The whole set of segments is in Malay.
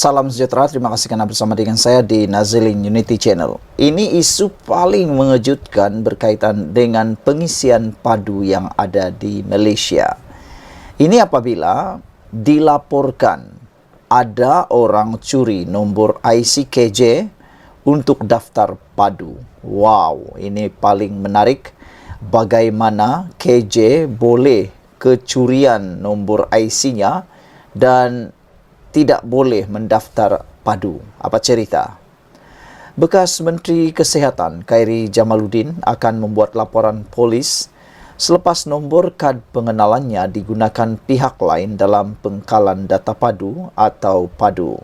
Salam sejahtera, terima kasih karena bersama dengan saya di Nazilin Unity Channel. Ini isu paling mengejutkan berkaitan dengan pengisian padu yang ada di Malaysia. Ini apabila dilaporkan ada orang curi nombor IC KJ untuk daftar padu. Wow, ini paling menarik. Bagaimana KJ boleh kecurian nombor IC-nya dan tidak boleh mendaftar padu. Apa cerita? Bekas Menteri Kesihatan Khairy Jamaluddin akan membuat laporan polis selepas nombor kad pengenalannya digunakan pihak lain dalam pengkalan data padu atau padu.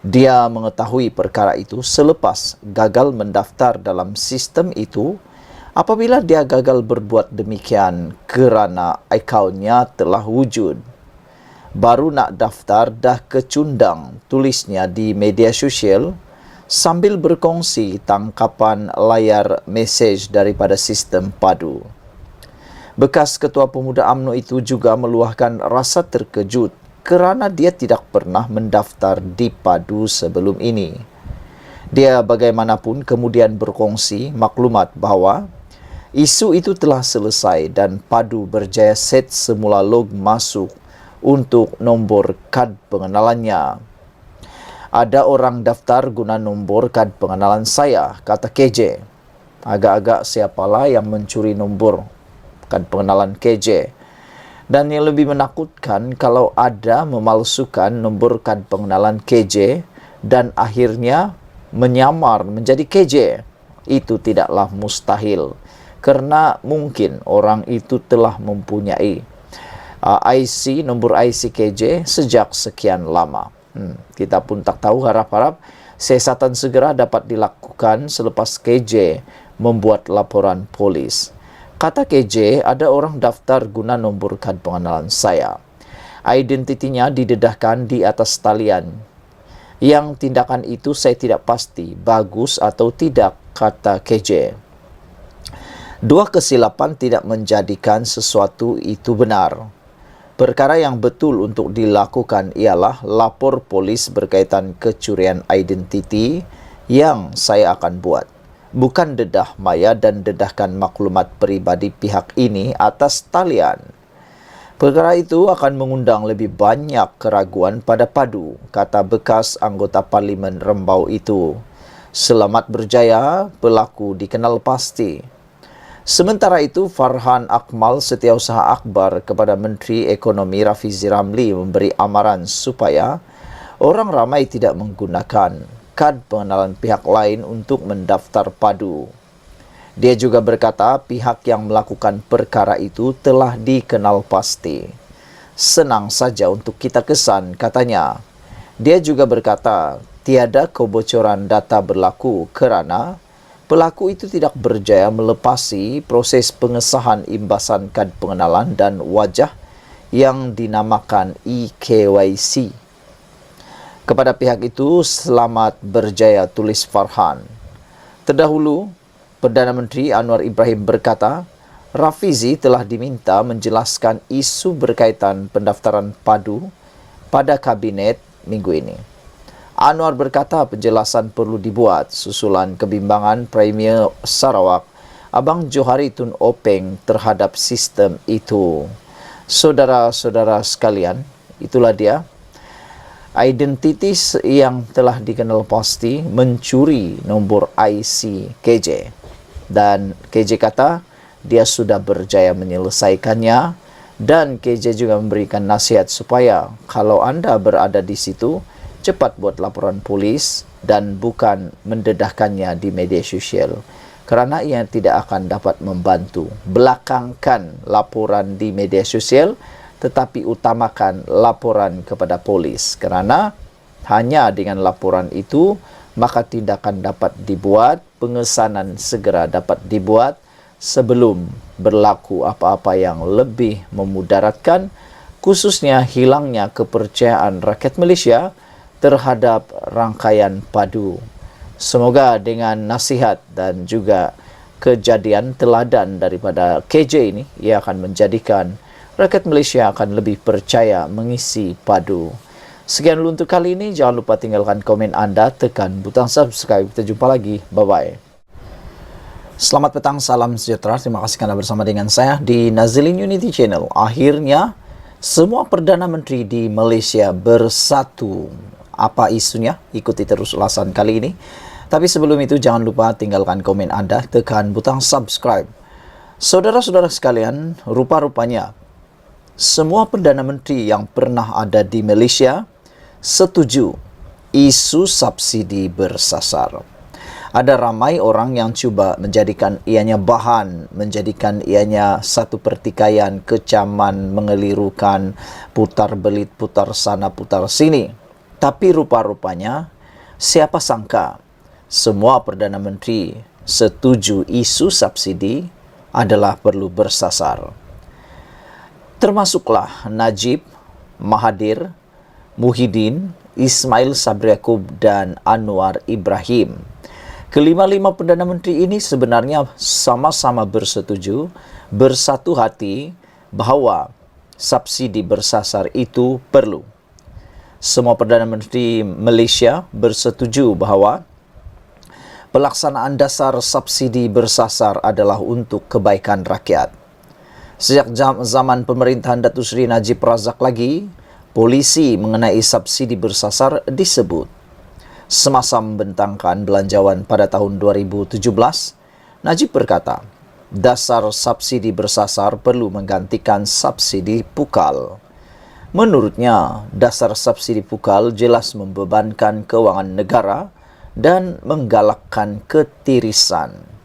Dia mengetahui perkara itu selepas gagal mendaftar dalam sistem itu apabila dia gagal berbuat demikian kerana akaunnya telah wujud. Baru nak daftar dah kecundang, tulisnya di media sosial sambil berkongsi tangkapan layar mesej daripada sistem padu. Bekas Ketua Pemuda UMNO itu juga meluahkan rasa terkejut kerana dia tidak pernah mendaftar di padu sebelum ini. Dia bagaimanapun kemudian berkongsi maklumat bahawa isu itu telah selesai dan padu berjaya set semula log masuk untuk nombor kad pengenalannya. Ada orang daftar guna nombor kad pengenalan saya, kata KJ. Agak-agak siapalah yang mencuri nombor kad pengenalan KJ. Dan yang lebih menakutkan kalau ada memalsukan nombor kad pengenalan KJ dan akhirnya menyamar menjadi KJ. Itu tidaklah mustahil kerana mungkin orang itu telah mempunyai nombor IC KJ sejak sekian lama. Kita pun tak tahu, harap-harap siasatan segera dapat dilakukan selepas KJ membuat laporan polis. Kata KJ, ada orang daftar guna nombor kad pengenalan saya. Identitinya didedahkan di atas talian. Yang tindakan itu saya tidak pasti bagus atau tidak, kata KJ. Dua kesilapan tidak menjadikan sesuatu itu benar. Perkara yang betul untuk dilakukan ialah lapor polis berkaitan kecurian identiti yang saya akan buat. Bukan dedah maya dan dedahkan maklumat peribadi pihak ini atas talian. Perkara itu akan mengundang lebih banyak keraguan pada padu, kata bekas anggota Parlimen Rembau itu. Selamat berjaya, pelaku dikenal pasti. Sementara itu, Farhan Akmal, Setiausaha Akbar kepada Menteri Ekonomi Rafizi Ramli memberi amaran supaya orang ramai tidak menggunakan kad pengenalan pihak lain untuk mendaftar padu. Dia juga berkata pihak yang melakukan perkara itu telah dikenal pasti. Senang saja untuk kita kesan, katanya. Dia juga berkata tiada kebocoran data berlaku kerana pelaku itu tidak berjaya melepasi proses pengesahan imbasan kad pengenalan dan wajah yang dinamakan eKYC. Kepada pihak itu, selamat berjaya, tulis Farhan. Terdahulu, Perdana Menteri Anwar Ibrahim berkata, Rafizi telah diminta menjelaskan isu berkaitan pendaftaran padu pada Kabinet minggu ini. Anwar berkata penjelasan perlu dibuat susulan kebimbangan Premier Sarawak Abang Johari Tun Openg terhadap sistem itu. Saudara-saudara sekalian, itulah dia. Identitas yang telah dikenal pasti mencuri nombor IC KJ. Dan KJ kata dia sudah berjaya menyelesaikannya dan KJ juga memberikan nasihat supaya kalau anda berada di situ, cepat buat laporan polis dan bukan mendedahkannya di media sosial kerana ia tidak akan dapat membantu. Belakangkan laporan di media sosial tetapi utamakan laporan kepada polis kerana hanya dengan laporan itu maka tindakan dapat dibuat, pengesanan segera dapat dibuat sebelum berlaku apa-apa yang lebih memudaratkan, khususnya hilangnya kepercayaan rakyat Malaysia terhadap rangkaian padu. Semoga dengan nasihat dan juga kejadian teladan daripada KJ ini, ia akan menjadikan rakyat Malaysia akan lebih percaya mengisi padu. Sekian dulu untuk kali ini. Jangan lupa tinggalkan komen Anda, tekan butang subscribe. Kita jumpa lagi. Bye-bye. Selamat petang, salam sejahtera. Terima kasih karena bersama dengan saya di Nazilin Unity Channel. Akhirnya, semua Perdana Menteri di Malaysia bersatu. Apa isunya? Ikuti terus ulasan kali ini. Tapi sebelum itu, jangan lupa tinggalkan komen Anda, tekan butang subscribe. Saudara-saudara sekalian, rupa-rupanya semua Perdana Menteri yang pernah ada di Malaysia setuju isu subsidi bersasar. Ada ramai orang yang cuba menjadikan ianya bahan, menjadikan ianya satu pertikaian, kecaman, mengelirukan, putar belit, putar sana, putar sini. Tapi rupa-rupanya, siapa sangka semua Perdana Menteri setuju isu subsidi adalah perlu bersasar. Termasuklah Najib, Mahathir, Muhyiddin, Ismail Sabri Yaakob dan Anwar Ibrahim. Kelima-lima Perdana Menteri ini sebenarnya sama-sama bersetuju, bersatu hati bahawa subsidi bersasar itu perlu. Semua Perdana Menteri Malaysia bersetuju bahawa pelaksanaan dasar subsidi bersasar adalah untuk kebaikan rakyat. Sejak zaman pemerintahan Datuk Seri Najib Razak lagi, polisi mengenai subsidi bersasar disebut. Semasa membentangkan belanjawan pada tahun 2017, Najib berkata, dasar subsidi bersasar perlu menggantikan subsidi pukal. Menurutnya, dasar subsidi pukal jelas membebankan kewangan negara dan menggalakkan ketirisan.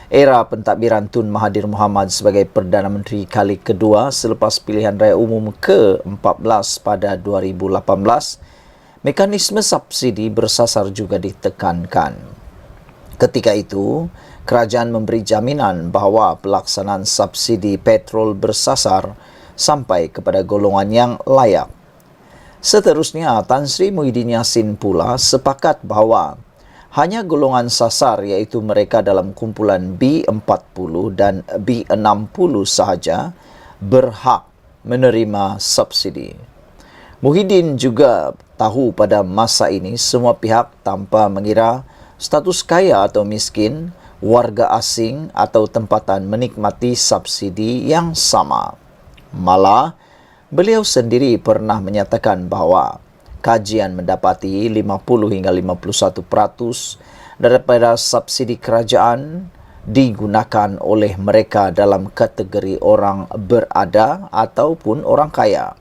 Era pentadbiran Tun Mahathir Mohamad sebagai Perdana Menteri kali kedua selepas pilihan raya umum ke-14 pada 2018, mekanisme subsidi bersasar juga ditekankan. Ketika itu, kerajaan memberi jaminan bahawa pelaksanaan subsidi petrol bersasar sampai kepada golongan yang layak. Seterusnya, Tan Sri Muhyiddin Yassin pula sepakat bahawa hanya golongan sasar iaitu mereka dalam kumpulan B40 dan B60 sahaja berhak menerima subsidi. Muhyiddin juga tahu pada masa ini semua pihak tanpa mengira status kaya atau miskin, warga asing atau tempatan menikmati subsidi yang sama. Malah, beliau sendiri pernah menyatakan bahawa kajian mendapati 50 hingga 51% daripada subsidi kerajaan digunakan oleh mereka dalam kategori orang berada ataupun orang kaya.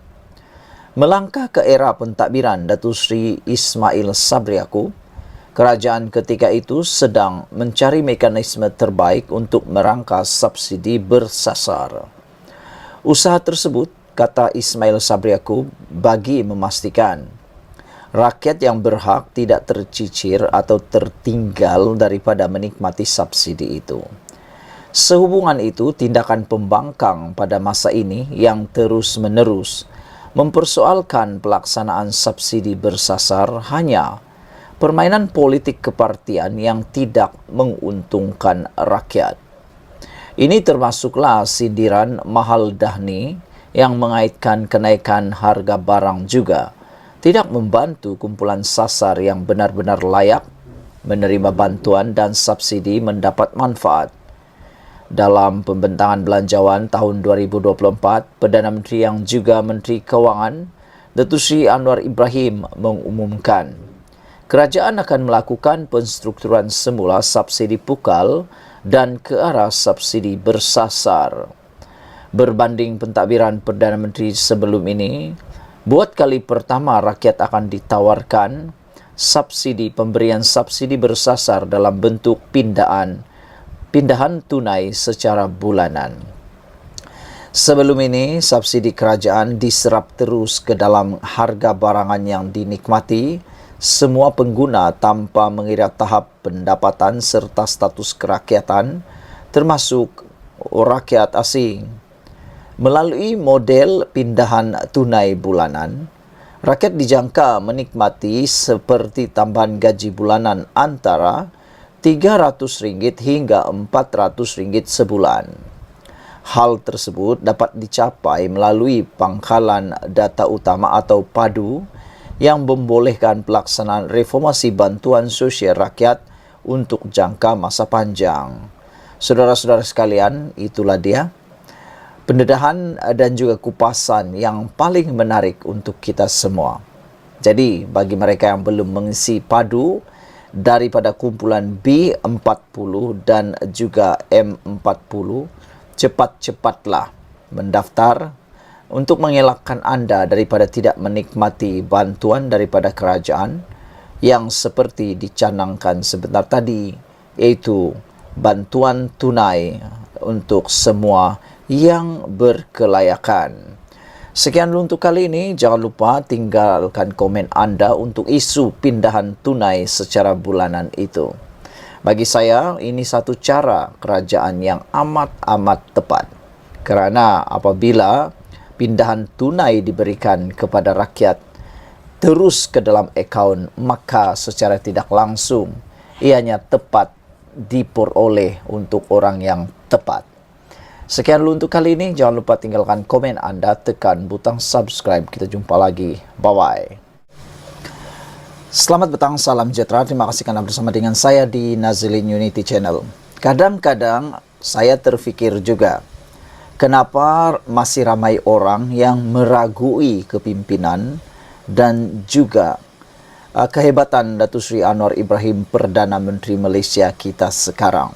Melangkah ke era pentadbiran Datuk Seri Ismail Sabri Yaakob, kerajaan ketika itu sedang mencari mekanisme terbaik untuk merangkas subsidi bersasar. Usaha tersebut, kata Ismail Sabri Yaakob, bagi memastikan rakyat yang berhak tidak tercicir atau tertinggal daripada menikmati subsidi itu. Sehubungan itu, tindakan pembangkang pada masa ini yang terus-menerus mempersoalkan pelaksanaan subsidi bersasar hanya permainan politik kepartian yang tidak menguntungkan rakyat. Ini termasuklah sindiran Mahal Dahni yang mengaitkan kenaikan harga barang juga tidak membantu kumpulan sasar yang benar-benar layak menerima bantuan dan subsidi mendapat manfaat. Dalam pembentangan belanjawan tahun 2024, Perdana Menteri yang juga Menteri Kewangan, Datuk Seri Anwar Ibrahim mengumumkan kerajaan akan melakukan penstrukturan semula subsidi pukal dan ke arah subsidi bersasar. Berbanding pentadbiran Perdana Menteri sebelum ini, buat kali pertama rakyat akan ditawarkan pemberian subsidi bersasar dalam bentuk pindahan tunai secara bulanan. Sebelum ini, subsidi kerajaan diserap terus ke dalam harga barangan yang dinikmati semua pengguna tanpa mengira tahap pendapatan serta status kerakyatan, termasuk rakyat asing. Melalui model pindahan tunai bulanan, rakyat dijangka menikmati seperti tambahan gaji bulanan antara RM300 hingga RM400 sebulan. Hal tersebut dapat dicapai melalui pangkalan data utama atau PADU yang membolehkan pelaksanaan reformasi bantuan sosial rakyat untuk jangka masa panjang. Saudara-saudara sekalian, itulah dia pendedahan dan juga kupasan yang paling menarik untuk kita semua. Jadi, bagi mereka yang belum mengisi padu daripada kumpulan B40 dan juga M40, cepat-cepatlah mendaftar untuk mengelakkan Anda daripada tidak menikmati bantuan daripada kerajaan yang seperti dicanangkan sebentar tadi, yaitu bantuan tunai untuk semua yang berkelayakan. Sekian dulu untuk kali ini. Jangan lupa tinggalkan komen Anda untuk isu pindahan tunai secara bulanan itu. Bagi saya, ini satu cara kerajaan yang amat-amat tepat. Kerana apabila pindahan tunai diberikan kepada rakyat terus ke dalam akaun, maka secara tidak langsung ianya tepat diperoleh untuk orang yang tepat. Sekian dulu untuk kali ini. Jangan lupa tinggalkan komen Anda, tekan butang subscribe. Kita jumpa lagi. Bye-bye. Selamat petang, salam sejahtera. Terima kasih karena bersama dengan saya di Nazilin Unity Channel. Kadang-kadang saya terfikir juga, kenapa masih ramai orang yang meragui kepimpinan dan juga kehebatan Datuk Seri Anwar Ibrahim, Perdana Menteri Malaysia kita sekarang.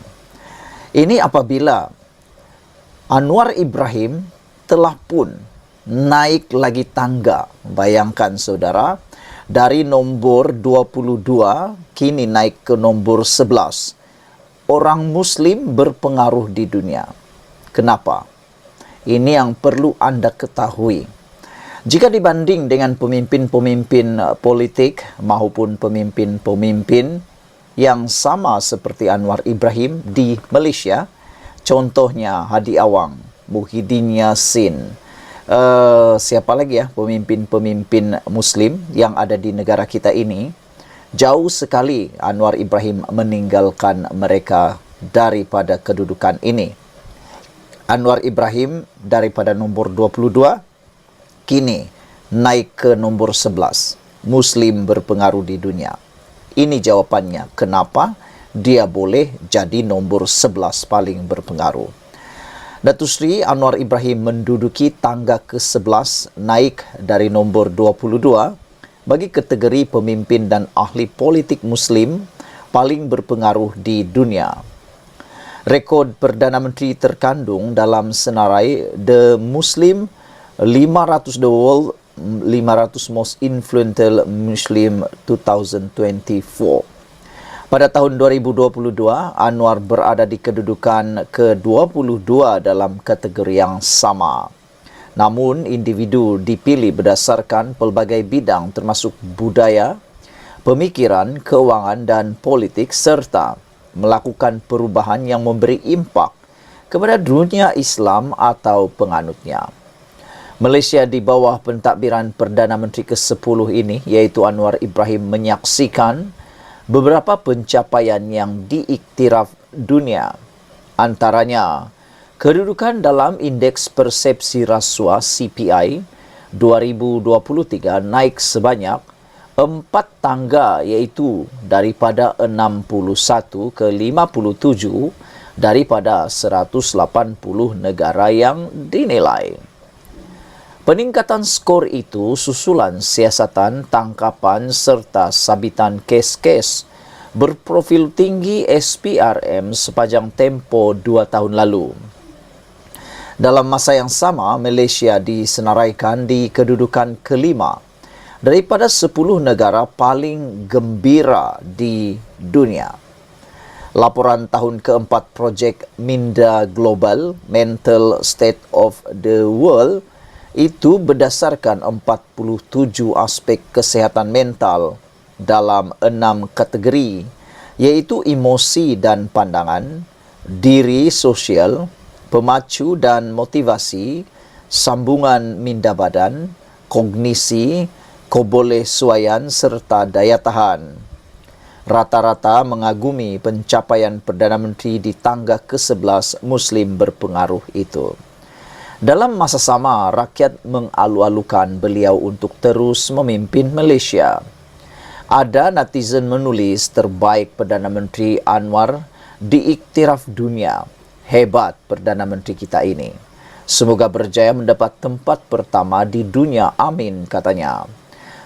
Ini apabila Anwar Ibrahim telah pun naik lagi tangga. Bayangkan saudara, dari nombor 22 kini naik ke nombor 11. Orang Muslim berpengaruh di dunia. Kenapa? Ini yang perlu Anda ketahui. Jika dibanding dengan pemimpin-pemimpin politik maupun pemimpin-pemimpin yang sama seperti Anwar Ibrahim di Malaysia, contohnya Hadi Awang, Muhyiddin Yassin, siapa lagi ya pemimpin-pemimpin Muslim yang ada di negara kita ini, jauh sekali Anwar Ibrahim meninggalkan mereka daripada kedudukan ini. Anwar Ibrahim daripada nombor 22 kini naik ke nombor 11. Muslim berpengaruh di dunia. Ini jawapannya kenapa dia boleh jadi nombor 11 paling berpengaruh. Datuk Seri Anwar Ibrahim menduduki tangga ke-11, naik dari nombor 22 bagi kategori pemimpin dan ahli politik Muslim paling berpengaruh di dunia. Rekod Perdana Menteri terkandung dalam senarai The Muslim 500 The World 500 Most Influential Muslim 2024. Pada tahun 2022, Anwar berada di kedudukan ke-22 dalam kategori yang sama. Namun, individu dipilih berdasarkan pelbagai bidang termasuk budaya, pemikiran, keuangan dan politik serta melakukan perubahan yang memberi impak kepada dunia Islam atau penganutnya. Malaysia di bawah pentadbiran Perdana Menteri ke-10 ini, iaitu Anwar Ibrahim, menyaksikan beberapa pencapaian yang diiktiraf dunia. Antaranya, kedudukan dalam Indeks Persepsi Rasuah CPI 2023 naik sebanyak 4 tangga, iaitu daripada 61 ke 57 daripada 180 negara yang dinilai. Peningkatan skor itu susulan siasatan, tangkapan serta sabitan kes-kes berprofil tinggi SPRM sepanjang tempoh 2 tahun lalu. Dalam masa yang sama, Malaysia disenaraikan di kedudukan kelima daripada 10 negara paling gembira di dunia. Laporan tahun keempat projek Minda Global, Mental State of the World, itu berdasarkan 47 aspek kesihatan mental dalam 6 kategori, iaitu emosi dan pandangan, diri sosial, pemacu dan motivasi, sambungan minda badan, kognisi, kebolehsuaian serta daya tahan. Rata-rata mengagumi pencapaian Perdana Menteri di tangga ke-11 Muslim berpengaruh itu. Dalam masa sama, rakyat mengalu-alukan beliau untuk terus memimpin Malaysia. Ada netizen menulis terbaik Perdana Menteri Anwar diiktiraf dunia. Hebat Perdana Menteri kita ini. Semoga berjaya mendapat tempat pertama di dunia, amin, katanya.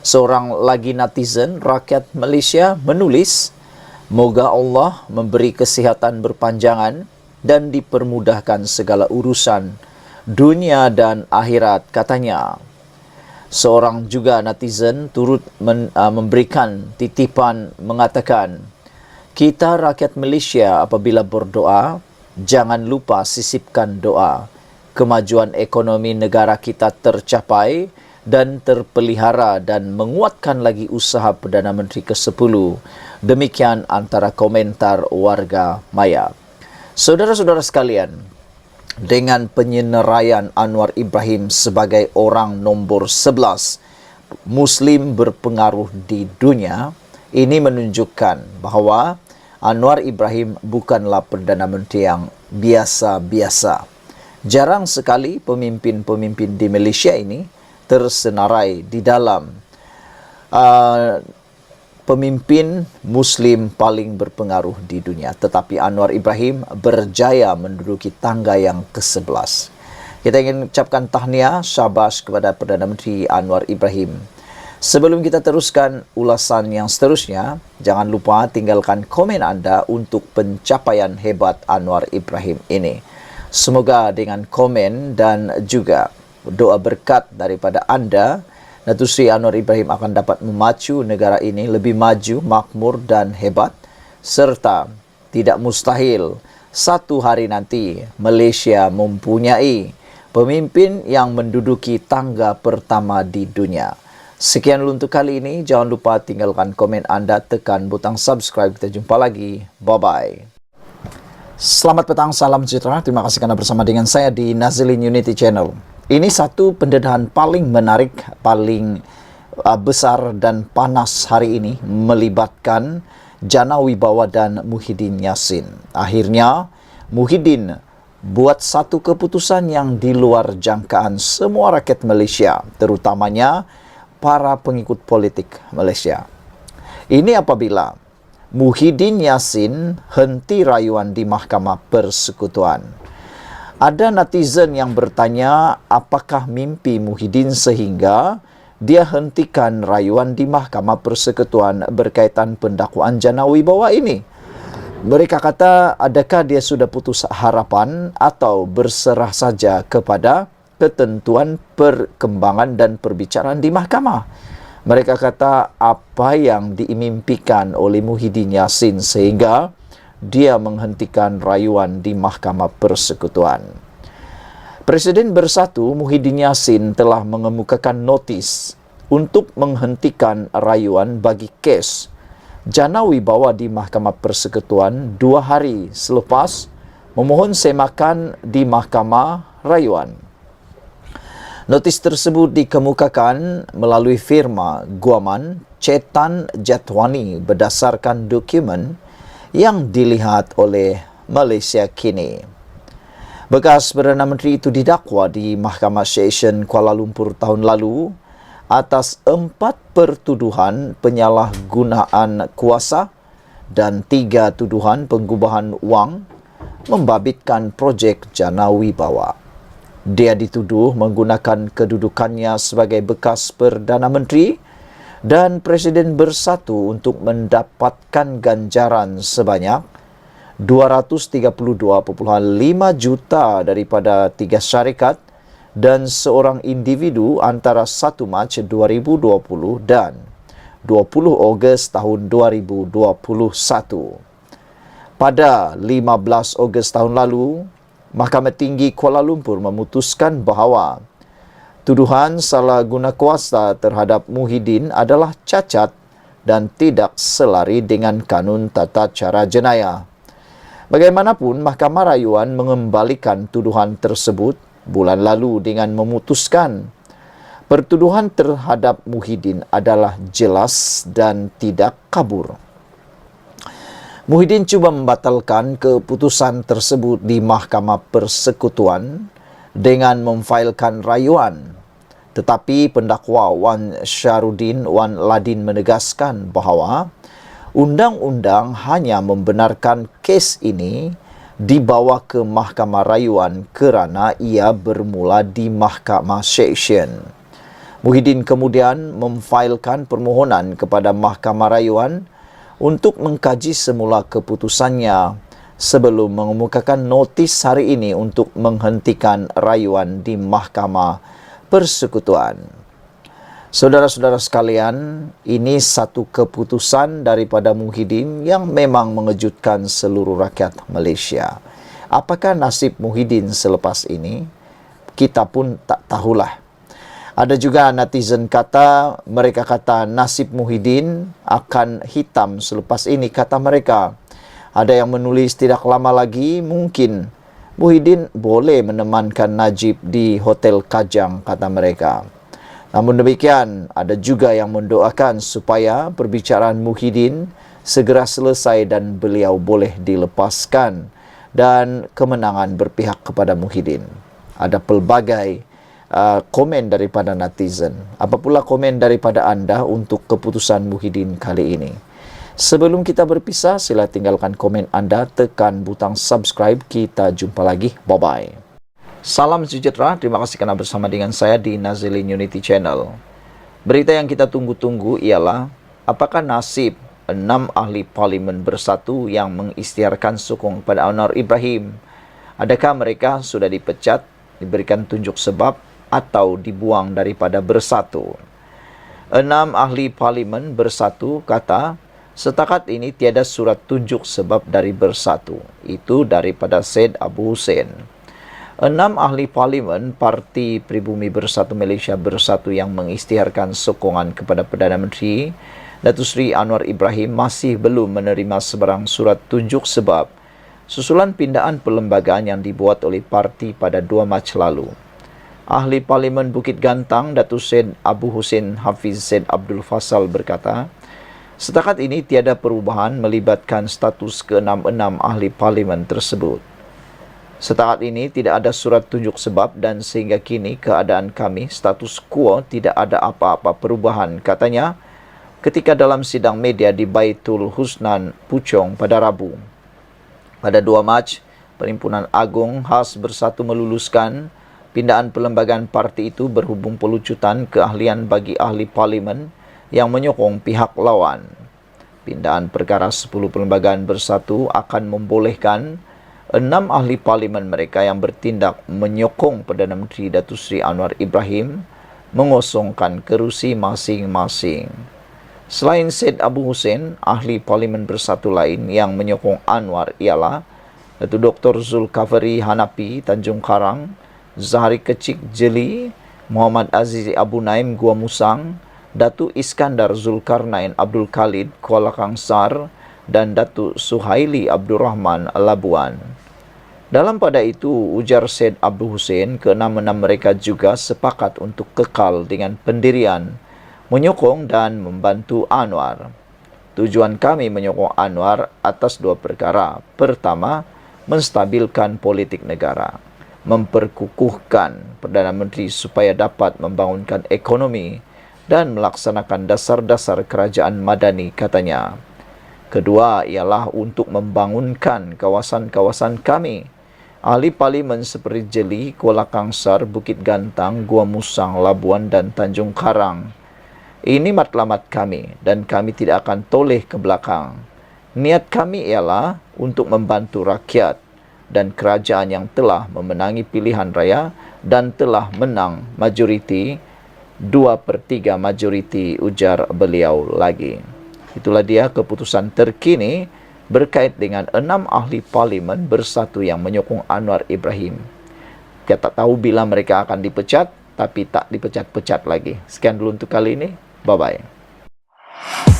Seorang lagi netizen rakyat Malaysia menulis, moga Allah memberi kesihatan berpanjangan dan dipermudahkan segala urusan dunia dan akhirat, katanya. Seorang juga netizen turut memberikan titipan mengatakan, kita rakyat Malaysia apabila berdoa, jangan lupa sisipkan doa. Kemajuan ekonomi negara kita tercapai dan terpelihara dan menguatkan lagi usaha Perdana Menteri ke-10. Demikian antara komentar warga maya. Saudara-saudara sekalian, dengan penyeneraian Anwar Ibrahim sebagai orang nombor 11 Muslim berpengaruh di dunia, ini menunjukkan bahawa Anwar Ibrahim bukanlah Perdana Menteri yang biasa-biasa. Jarang sekali pemimpin-pemimpin di Malaysia ini tersenarai di dalam pemimpin Muslim paling berpengaruh di dunia. Tetapi Anwar Ibrahim berjaya menduduki tangga yang ke-11. Kita ingin ucapkan tahniah, syabas kepada Perdana Menteri Anwar Ibrahim. Sebelum kita teruskan ulasan yang seterusnya, jangan lupa tinggalkan komen anda untuk pencapaian hebat Anwar Ibrahim ini. Semoga dengan komen dan juga doa berkat daripada anda, Datuk Seri Anwar Ibrahim akan dapat memacu negara ini lebih maju, makmur dan hebat, serta tidak mustahil satu hari nanti Malaysia mempunyai pemimpin yang menduduki tangga pertama di dunia. Sekian dulu untuk kali ini. Jangan lupa tinggalkan komen anda, tekan butang subscribe. Kita jumpa lagi. Bye-bye. Selamat petang, salam sejahtera. Terima kasih karena bersama dengan saya di Nazilin Unity Channel. Ini satu pendedahan paling menarik, paling besar dan panas hari ini, melibatkan Jana Wibawa dan Muhyiddin Yassin. Akhirnya, Muhyiddin buat satu keputusan yang di luar jangkaan semua rakyat Malaysia, terutamanya para pengikut politik Malaysia. Ini apabila Muhyiddin Yassin henti rayuan di Mahkamah Persekutuan. Ada netizen yang bertanya apakah mimpi Muhyiddin sehingga dia hentikan rayuan di Mahkamah Persekutuan berkaitan pendakwaan Jana Wibawa ini. Mereka kata, adakah dia sudah putus harapan atau berserah saja kepada ketentuan perkembangan dan perbicaraan di mahkamah. Mereka kata apa yang diimpikan oleh Muhyiddin Yassin sehingga dia menghentikan rayuan di Mahkamah Persekutuan. Presiden Bersatu Muhyiddin Yassin telah mengemukakan notis untuk menghentikan rayuan bagi kes Jana Wibawa di Mahkamah Persekutuan 2 hari selepas memohon semakan di Mahkamah Rayuan. Notis tersebut dikemukakan melalui firma guaman Chetan Jatwani berdasarkan dokumen yang dilihat oleh Malaysia kini. Bekas Perdana Menteri itu didakwa di Mahkamah Session Kuala Lumpur tahun lalu atas 4 pertuduhan penyalahgunaan kuasa dan 3 tuduhan pengubahan wang membabitkan projek Jana Wibawa. Dia dituduh menggunakan kedudukannya sebagai bekas Perdana Menteri dan Presiden Bersatu untuk mendapatkan ganjaran sebanyak 232.5 juta daripada 3 syarikat dan seorang individu antara 1 Mac 2020 dan 20 Ogos tahun 2021. Pada 15 Ogos tahun lalu, Mahkamah Tinggi Kuala Lumpur memutuskan bahawa tuduhan salah guna kuasa terhadap Muhyiddin adalah cacat dan tidak selari dengan kanun tata cara jenayah. Bagaimanapun, Mahkamah Rayuan mengembalikan tuduhan tersebut bulan lalu dengan memutuskan pertuduhan terhadap Muhyiddin adalah jelas dan tidak kabur. Muhyiddin cuba membatalkan keputusan tersebut di Mahkamah Persekutuan dengan memfailkan rayuan. Tetapi pendakwa Wan Syarudin Wan Ladin menegaskan bahawa undang-undang hanya membenarkan kes ini dibawa ke Mahkamah Rayuan kerana ia bermula di Mahkamah Seksyen. Muhyiddin kemudian memfailkan permohonan kepada Mahkamah Rayuan untuk mengkaji semula keputusannya sebelum mengemukakan notis hari ini untuk menghentikan rayuan di Mahkamah Persekutuan. Saudara-saudara sekalian, ini satu keputusan daripada Muhyiddin yang memang mengejutkan seluruh rakyat Malaysia. Apakah nasib Muhyiddin selepas ini? Kita pun tak tahulah. Ada juga netizen mereka kata nasib Muhyiddin akan hitam selepas ini, kata mereka. Ada yang menulis tidak lama lagi mungkin Muhyiddin boleh menemankan Najib di Hotel Kajang, kata mereka. Namun demikian, ada juga yang mendoakan supaya perbicaraan Muhyiddin segera selesai dan beliau boleh dilepaskan dan kemenangan berpihak kepada Muhyiddin. Ada pelbagai komen daripada netizen. Apa pula komen daripada anda untuk keputusan Muhyiddin kali ini? Sebelum kita berpisah, sila tinggalkan komen anda, tekan butang subscribe. Kita jumpa lagi. Bye-bye. Salam sejahtera, terima kasih kerana bersama dengan saya di Nazilin Unity Channel. Berita yang kita tunggu-tunggu ialah apakah nasib 6 ahli parlimen bersatu yang mengisytiharkan sokong pada Anwar Ibrahim. Adakah mereka sudah dipecat, diberikan tunjuk sebab atau dibuang daripada bersatu? 6 ahli parlimen bersatu kata setakat ini tiada surat tunjuk sebab dari bersatu. Itu daripada Syed Abu Hussein. 6 ahli parlimen Parti Pribumi Bersatu Malaysia Bersatu yang mengisytiharkan sokongan kepada Perdana Menteri Datuk Seri Anwar Ibrahim masih belum menerima sebarang surat tunjuk sebab susulan pindahan perlembagaan yang dibuat oleh parti pada 2 Mac lalu. Ahli Parlimen Bukit Gantang Datuk Syed Abu Hussein Hafiz Syed Abdul Fasal berkata, setakat ini tiada perubahan melibatkan status ke-6 ahli parlimen tersebut. Setakat ini tidak ada surat tunjuk sebab dan sehingga kini keadaan kami status quo, tidak ada apa-apa perubahan, katanya ketika dalam sidang media di Baitul Husnan Puchong pada Rabu. Pada 2 Mac, Perhimpunan Agung Khas Bersatu meluluskan pindahan perlembagaan parti itu berhubung pelucutan keahlian bagi ahli parlimen yang menyokong pihak lawan. Pindahan perkara 10 perlembagaan bersatu akan membolehkan 6 ahli parlimen mereka yang bertindak menyokong Perdana Menteri Datuk Seri Anwar Ibrahim mengosongkan kerusi masing-masing. Selain Syed Abu Hussein, ahli parlimen bersatu lain yang menyokong Anwar ialah Datuk Dr. Zulkafli Hanafi Tanjung Karang, Zahari Kecik Jeli, Muhammad Aziz Abu Naim Gua Musang, Datuk Iskandar Zulkarnain Abdul Khalid Kuala Kangsar dan Datuk Suhaili Abdul Rahman Labuan. Dalam pada itu, ujar Syed Abu Hussein, ke-6 mereka juga sepakat untuk kekal dengan pendirian, menyokong dan membantu Anwar. Tujuan kami menyokong Anwar atas 2 perkara. Pertama, menstabilkan politik negara, memperkukuhkan Perdana Menteri supaya dapat membangunkan ekonomi dan melaksanakan dasar-dasar kerajaan madani, katanya. Kedua ialah untuk membangunkan kawasan-kawasan kami. Ahli parlimen seperti Jeli, Kuala Kangsar, Bukit Gantang, Gua Musang, Labuan dan Tanjung Karang. Ini matlamat kami dan kami tidak akan toleh ke belakang. Niat kami ialah untuk membantu rakyat dan kerajaan yang telah memenangi pilihan raya dan telah menang majoriti 2/3 majoriti, ujar beliau lagi. Itulah dia keputusan terkini berkait dengan 6 ahli parlimen bersatu yang menyokong Anwar Ibrahim. Kita tak tahu bila mereka akan dipecat, tapi tak dipecat-pecat lagi. Sekian dulu untuk kali ini. Bye-bye.